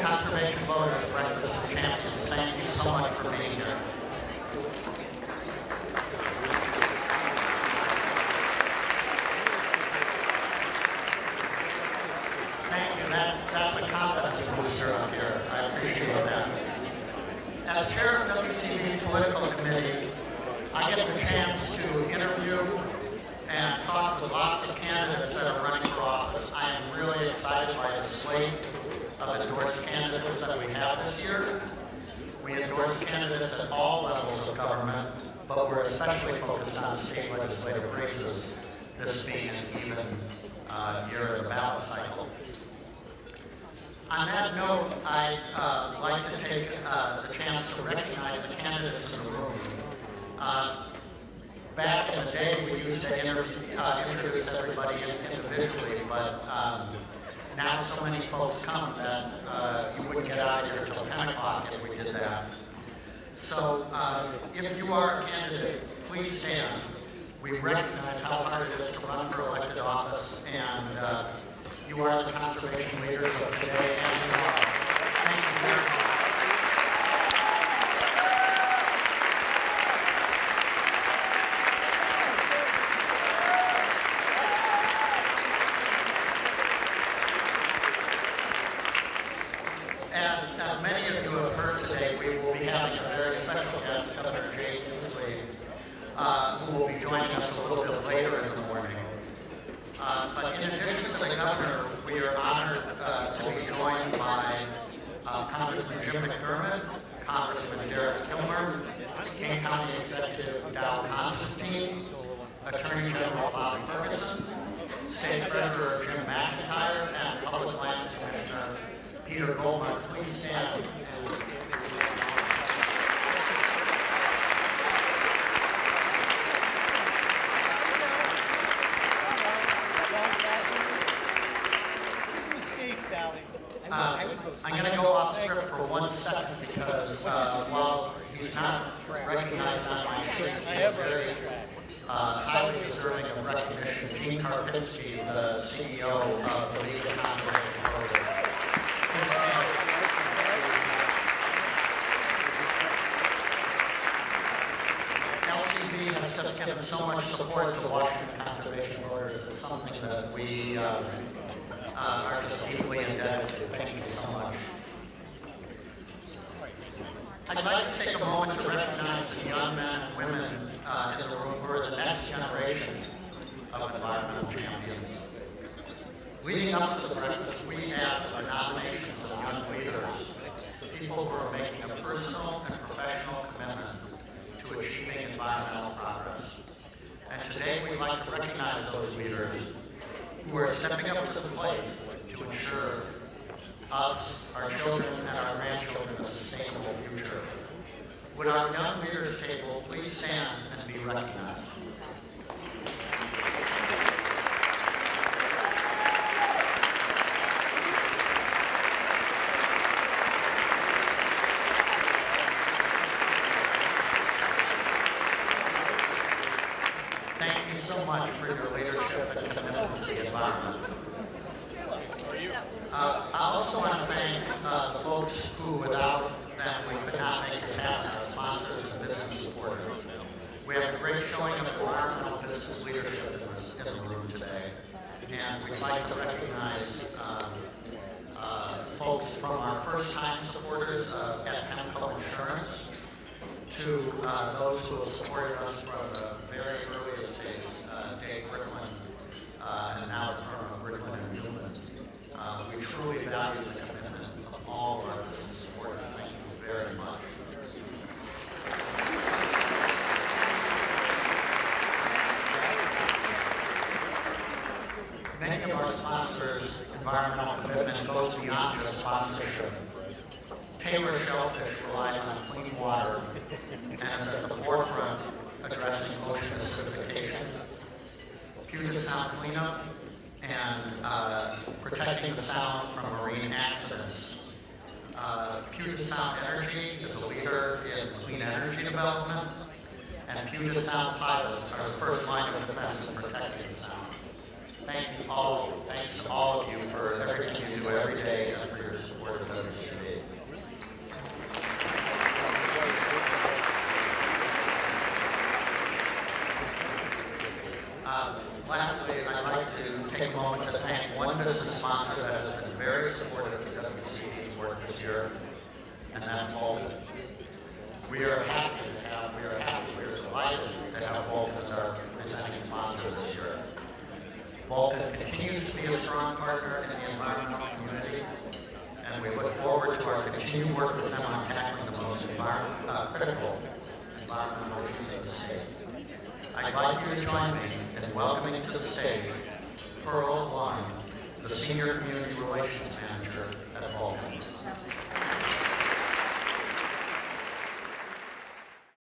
Conservation Voters Breakfast of Champions. Thank you so much for being here. Thank you. That's a confidence booster up here. I appreciate that. As chair of WCV's political committee, I get the chance to interview and talk with lots of candidates that are running for office. I am really excited by the slate of endorsed candidates that we have this year. We endorse candidates at all levels of government, but we're especially focused on state legislative races, this being an even year of the ballot cycle. On that note, I'd like to take the chance to recognize the candidates in the room. Back in the day, we used to introduce everybody individually, but now so many folks come that you wouldn't get out of here until 10 o'clock if we did that. So if you are a candidate, please stand. We recognize how hard it is to run for elected office, and you are the conservation leaders of today and tomorrow. Thank you very much. As many of you have heard today, we will be having a very special guest, Governor Jay Inslee, who will be joining us a little bit later in the morning. But in addition to the governor, we are honored to be joined by Congressman Jim McDermott, Congressman Derek Kilmer, Kane County Executive Dow Constantine, Attorney General Bob Ferguson, State Treasurer Jim McIntyre, and Public Lands Commissioner Peter Goldman. Please stand. I'm going to go off script for 1 second because while he's not recognized on my sheet, he is very highly deserving of recognition. Gene Karpinski, the CEO of the League of Conservation Voters. Please stand. LCV has just given so much support to Washington conservation voters. It's something that we are just deeply indebted to. Thank you so much. I'd like to take a moment to recognize the young men and women in the room who are the next generation of environmental champions. Leading up to the breakfast, we asked for nominations of young leaders, people who are making a personal and professional commitment to achieving environmental progress. And today we'd like to recognize those leaders who are stepping up to the plate to ensure us, our children, and our grandchildren a sustainable future. Would our young leaders table please stand and be recognized? Thank you so much for your leadership and commitment to the environment. I also want to thank the folks who, without them, we could not make this happen, our sponsors and business supporters. We have a great showing of environmental business leadership in the room today, and we'd like to recognize folks from our first-time supporters at Pemco Insurance to those who have supported us from the very earliest days, Dave Bricklin, and now the firm of Bricklin and Newman. We truly value the commitment of all of our business supporters. Thank you very much. Many of our sponsors' environmental commitment goes beyond just sponsorship. Taylor Shellfish relies on clean water and is at the forefront addressing ocean acidification, Puget Sound cleanup, and protecting the sound from marine accidents. Puget Sound Energy is a leader in clean energy development, and Puget Sound pilots are the first line of defense in protecting the sound. Thanks to all of you for everything you do every day and for your support of WCV. this year, and that's Vault. We are delighted to have Vault as our presenting sponsor this year. Vault continues to be a strong partner in the environmental community, and we look forward to our continued work with them on tackling the most critical environmental issues of the state. I'd like you to join me in welcoming to the stage Pearl Lund, the Senior Community Relations Manager